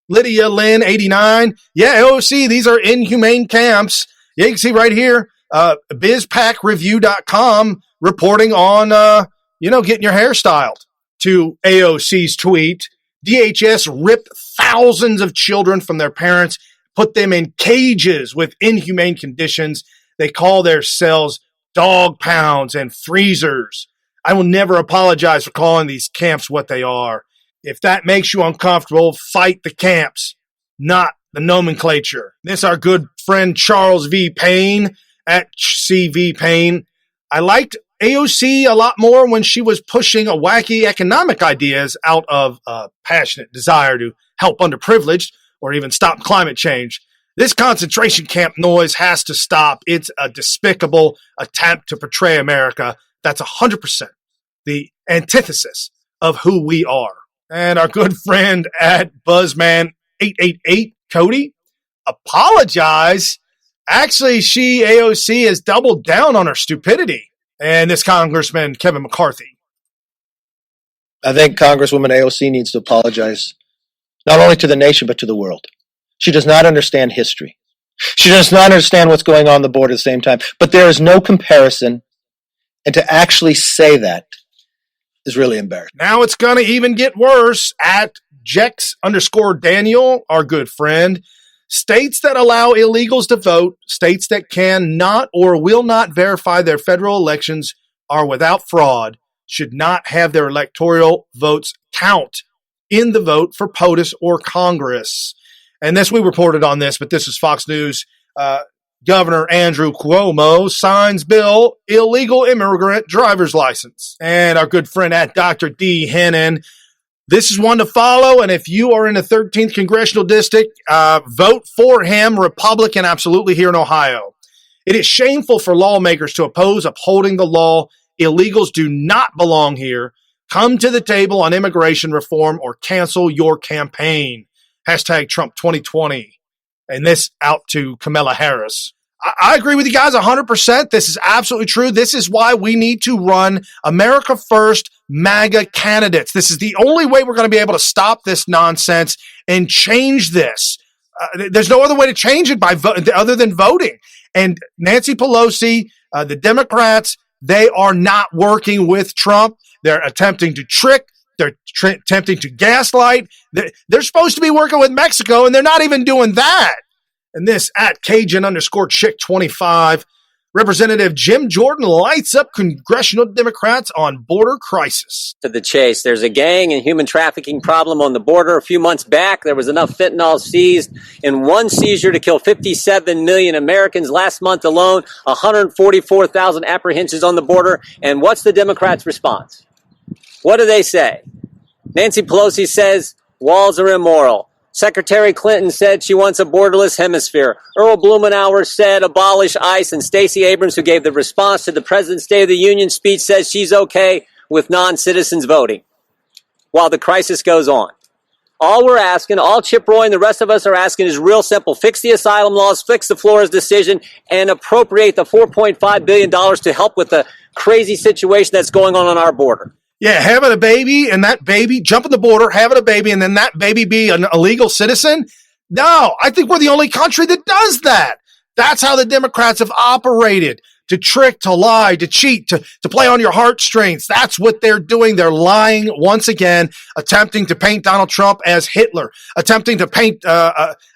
Lydia Lynn, 89. Yeah, AOC, these are inhumane camps. Yeah, you can see right here, bizpackreview.com reporting on, getting your hair styled. To AOC's tweet, DHS ripped thousands of children from their parents, put them in cages with inhumane conditions. They call their cells dog pounds and freezers. I will never apologize for calling these camps what they are. If that makes you uncomfortable, fight the camps, not the nomenclature. This is our good friend Charles V. Payne at CV Payne. I liked AOC a lot more when she was pushing a wacky economic ideas out of a passionate desire to help underprivileged or even stop climate change. This concentration camp noise has to stop. It's a despicable attempt to portray America. That's 100% the antithesis of who we are. And our good friend at Buzzman888, Cody, apologize. Actually, AOC has doubled down on her stupidity. And this Congressman, Kevin McCarthy. I think Congresswoman AOC needs to apologize, not only to the nation, but to the world. She does not understand history. She does not understand what's going on the border at the same time. But there is no comparison. And to actually say that is really embarrassing. Now it's going to even get worse. At Jex_Daniel, our good friend, states that allow illegals to vote, states that cannot or will not verify their federal elections are without fraud, should not have their electoral votes count in the vote for POTUS or Congress. And we reported on this, but this is Fox News. Governor Andrew Cuomo signs bill illegal immigrant driver's license. And our good friend at Dr. D. Hennon, this is one to follow. And if you are in the 13th congressional district, vote for him, Republican, absolutely, here in Ohio. It is shameful for lawmakers to oppose upholding the law. Illegals do not belong here. Come to the table on immigration reform or cancel your campaign. Hashtag Trump 2020. And this out to Kamala Harris. I agree with you guys 100%. This is absolutely true. This is why we need to run America First MAGA candidates. This is the only way we're going to be able to stop this nonsense and change this. There's no other way to change it other than voting. And Nancy Pelosi, the Democrats, they are not working with Trump. They're attempting to trick. They're attempting to gaslight. They're supposed to be working with Mexico, and they're not even doing that. And this at Cajun_Chick25, Representative Jim Jordan lights up congressional Democrats on border crisis. To the chase, there's a gang and human trafficking problem on the border. A few months back, there was enough fentanyl seized in one seizure to kill 57 million Americans. Last month alone, 144,000 apprehensions on the border. And what's the Democrats' response? What do they say? Nancy Pelosi says walls are immoral. Secretary Clinton said she wants a borderless hemisphere. Earl Blumenauer said abolish ICE. And Stacey Abrams, who gave the response to the President's State of the Union speech, says she's okay with non-citizens voting while the crisis goes on. All we're asking, all Chip Roy and the rest of us are asking is real simple. Fix the asylum laws, fix the Flores decision, and appropriate the $4.5 billion to help with the crazy situation that's going on our border. Yeah, having a baby and that baby jumping the border, having a baby, and then that baby be an illegal citizen? No, I think we're the only country that does that. That's how the Democrats have operated, to trick, to lie, to cheat, to play on your heartstrings. That's what they're doing. They're lying once again, attempting to paint Donald Trump as Hitler, attempting to paint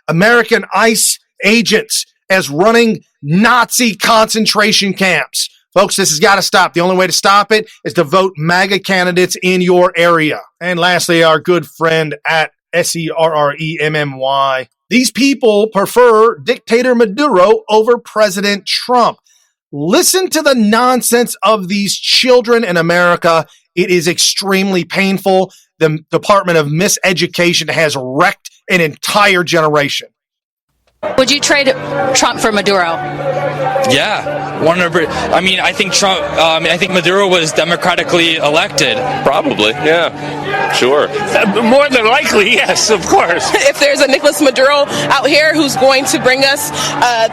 American ICE agents as running Nazi concentration camps. Folks, this has got to stop. The only way to stop it is to vote MAGA candidates in your area. And lastly, our good friend at SERREMMY. These people prefer dictator Maduro over President Trump. Listen to the nonsense of these children in America. It is extremely painful. The Department of Miseducation has wrecked an entire generation. Would you trade Trump for Maduro? Yeah, 100%. I mean, I think I think Maduro was democratically elected. Probably, yeah, sure. More than likely, yes, of course. If there's a Nicolas Maduro out here who's going to bring us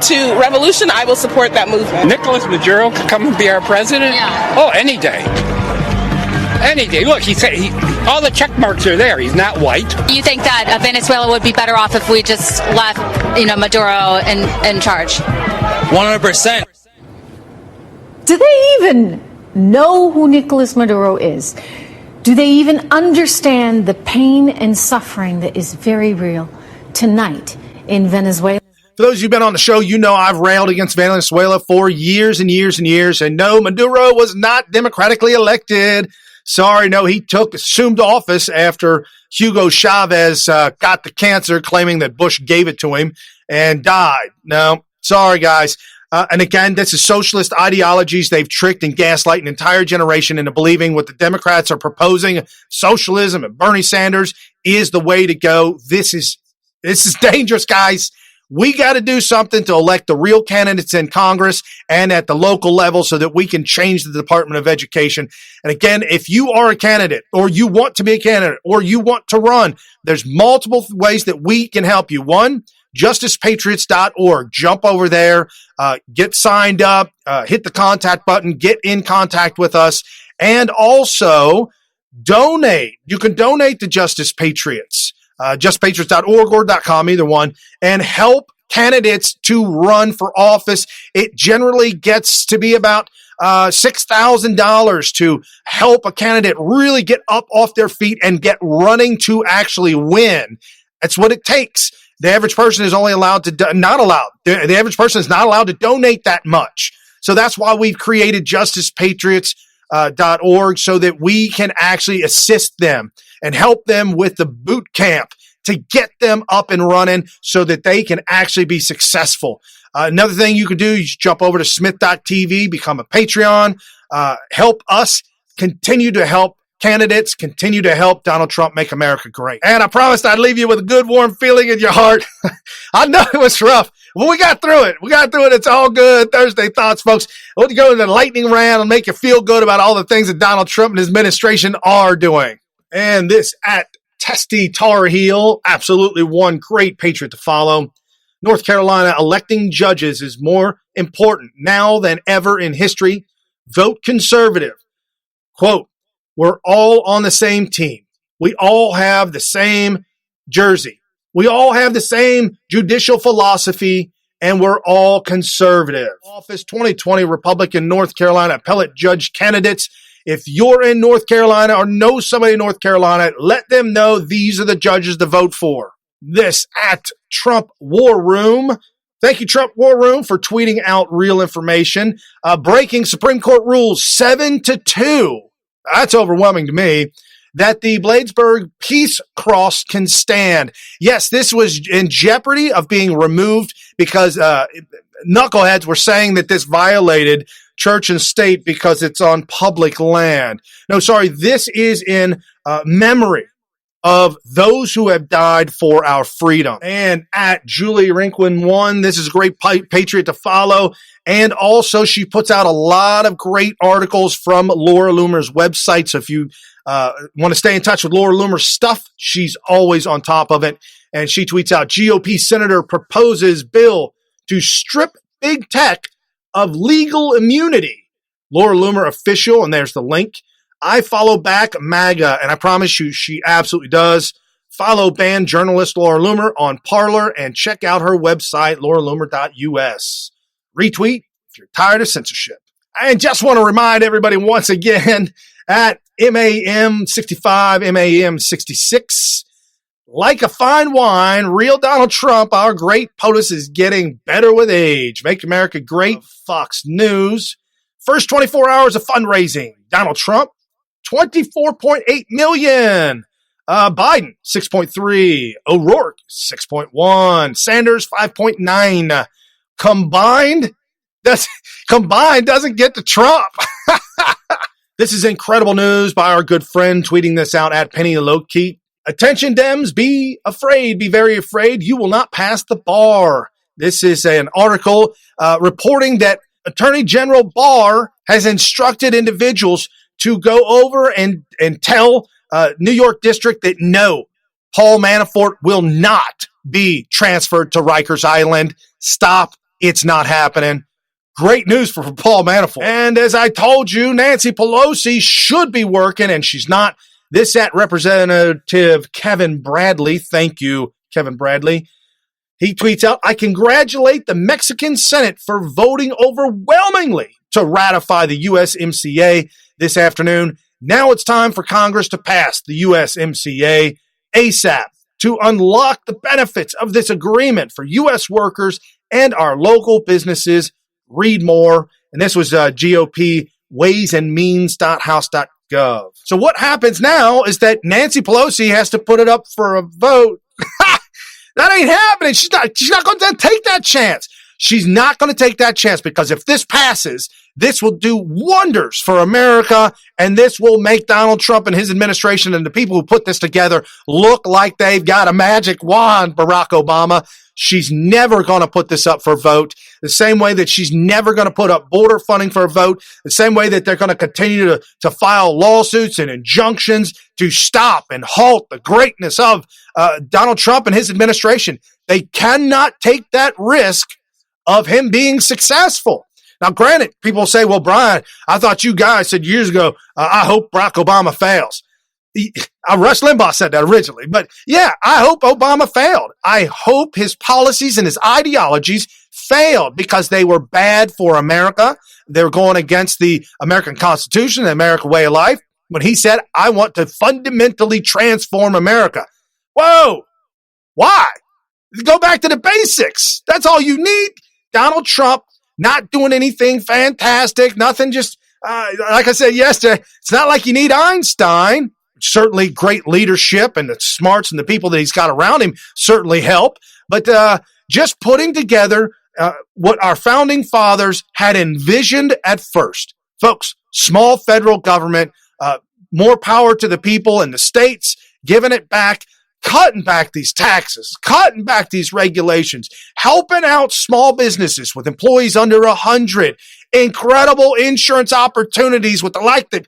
to revolution, I will support that movement. Nicolas Maduro could come and be our president? Yeah. Oh, any day. Any day. Look, all the check marks are there. He's not white. You think that Venezuela would be better off if we just left, Maduro in charge? 100%. Do they even know who Nicolas Maduro is? Do they even understand the pain and suffering that is very real tonight in Venezuela? For those of you who've been on the show, you know I've railed against Venezuela for years and years and years. And no, Maduro was not democratically elected. Sorry, no, he assumed office after Hugo Chavez got the cancer, claiming that Bush gave it to him and died. No, sorry, guys. And again, this is socialist ideologies. They've tricked and gaslighted an entire generation into believing what the Democrats are proposing, socialism and Bernie Sanders, is the way to go. This is dangerous, guys. We got to do something to elect the real candidates in Congress and at the local level so that we can change the Department of Education. And again, if you are a candidate or you want to be a candidate or you want to run, there's multiple ways that we can help you. One, justicepatriots.org. Jump over there, get signed up, hit the contact button, get in contact with us, and also donate. You can donate to Justice Patriots. JustPatriots.org or .com, either one, and help candidates to run for office. It generally gets to be about $6,000 to help a candidate really get up off their feet and get running to actually win. That's what it takes. The average person is only allowed to, the average person is not allowed to donate that much. So that's why we've created JusticePatriots.org so that we can actually assist them and help them with the boot camp to get them up and running so that they can actually be successful. Another thing you can do, you jump over to smith.tv, become a Patreon, help us continue to help candidates, continue to help Donald Trump make America great. And I promised I'd leave you with a good, warm feeling in your heart. I know it was rough, but we got through it. It's all good. Thursday Thoughts, folks. I want to go to the lightning round and make you feel good about all the things that Donald Trump and his administration are doing. And this at Testy Tar Heel, absolutely one great patriot to follow. North Carolina, electing judges is more important now than ever in history. Vote conservative. Quote, we're all on the same team. We all have the same jersey. We all have the same judicial philosophy, and we're all conservative. Office 2020 Republican North Carolina appellate judge candidates. If you're in North Carolina or know somebody in North Carolina, let them know these are the judges to vote for. This at Trump War Room. Thank you, Trump War Room, for tweeting out real information. Breaking Supreme Court rules 7-2. That's overwhelming to me. That the Bladesburg Peace Cross can stand. Yes, this was in jeopardy of being removed because knuckleheads were saying that this violated church and state because it's on public land. No, sorry, this is in memory of those who have died for our freedom. And at Julie Rinkwin 1, this is a great patriot to follow. And also she puts out a lot of great articles from Laura Loomer's website. So if you want to stay in touch with Laura Loomer's stuff, she's always on top of it. And she tweets out, GOP Senator proposes bill to strip big tech of legal immunity. Laura Loomer official, and there's the link. I follow back MAGA, and I promise you she absolutely does. Follow banned journalist Laura Loomer on Parler and check out her website, lauraloomer.us. Retweet if you're tired of censorship. I just want to remind everybody once again at MAM65, MAM66, like a fine wine, real Donald Trump, our great POTUS is getting better with age. Make America great. Fox News. First 24 hours of fundraising. Donald Trump, 24.8 million. Biden, 6.3. O'Rourke, 6.1. Sanders, 5.9. Combined doesn't get to Trump. This is incredible news by our good friend tweeting this out at Penny Loki. Attention, Dems, be afraid, be very afraid. You will not pass the bar. This is an article reporting that Attorney General Barr has instructed individuals to go over and tell New York District that no, Paul Manafort will not be transferred to Rikers Island. Stop. It's not happening. Great news for Paul Manafort. And as I told you, Nancy Pelosi should be working, and she's not. This at Representative Kevin Bradley. Thank you, Kevin Bradley. He tweets out, I congratulate the Mexican Senate for voting overwhelmingly to ratify the USMCA this afternoon. Now it's time for Congress to pass the USMCA ASAP to unlock the benefits of this agreement for U.S. workers and our local businesses. Read more. And this was GOP waysandmeans.house.gov. So what happens now is that Nancy Pelosi has to put it up for a vote. That ain't happening. She's not going to take that chance. She's not going to take that chance because if this passes, this will do wonders for America, and this will make Donald Trump and his administration and the people who put this together look like they've got a magic wand, Barack Obama. She's never going to put this up for a vote, the same way that she's never going to put up border funding for a vote, the same way that they're going to continue to file lawsuits and injunctions to stop and halt the greatness of Donald Trump and his administration. They cannot take that risk of him being successful. Now, granted, people say, well, Brian, I thought you guys said years ago, I hope Barack Obama fails. Rush Limbaugh said that originally, but yeah, I hope Obama failed. I hope his policies and his ideologies failed because they were bad for America. They were going against the American Constitution, the American way of life. When he said, I want to fundamentally transform America. Whoa, why? Go back to the basics. That's all you need. Donald Trump not doing anything fantastic, nothing just, like I said yesterday, it's not like you need Einstein. Certainly great leadership and the smarts and the people that he's got around him certainly help. But just putting together what our founding fathers had envisioned at first. Folks, small federal government, more power to the people and the states, giving it back, cutting back these taxes, cutting back these regulations, helping out small businesses with employees under 100, incredible insurance opportunities with the like that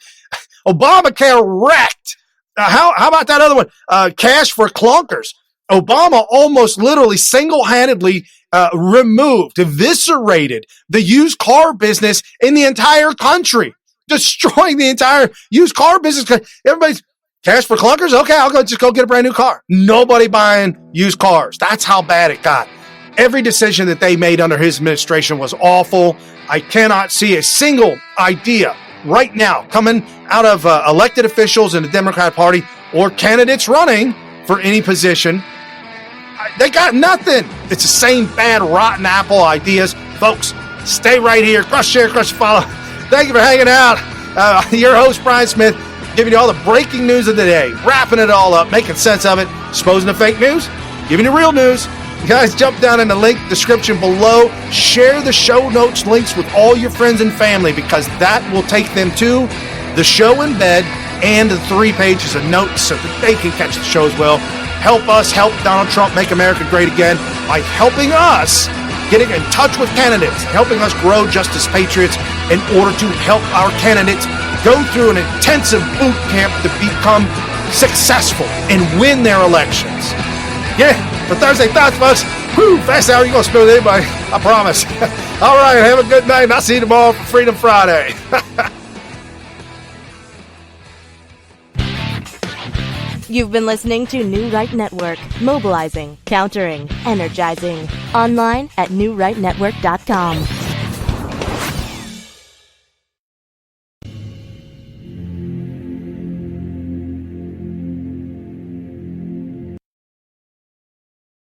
Obamacare wrecked. How about that other one? Cash for clunkers. Obama almost literally single-handedly eviscerated the used car business in the entire country, destroying the entire used car business. Everybody's cash for clunkers? Okay, I'll just go get a brand new car. Nobody buying used cars. That's how bad it got. Every decision that they made under his administration was awful. I cannot see a single idea right now coming out of elected officials in the Democrat Party or candidates running for any position. They got nothing. It's the same bad, rotten apple ideas. Folks, stay right here. Crush, share, crush, follow. Thank you for hanging out. Your host, Brian Smith, giving you all the breaking news of the day, wrapping it all up, making sense of it, exposing the fake news, giving you real news. You guys, jump down in the link description below. Share the show notes links with all your friends and family because that will take them to the show in bed and the 3 pages of notes so that they can catch the show as well. Help us help Donald Trump make America great again by helping us getting in touch with candidates, helping us grow Justice Patriots in order to help our candidates go through an intensive boot camp to become successful and win their elections. Yeah, for Thursday Thoughts, folks. Whew, fast hour, you're going to spend with anybody. I promise. All right, have a good night, and I'll see you tomorrow for Freedom Friday. You've been listening to New Right Network, mobilizing, countering, energizing. Online at newrightnetwork.com.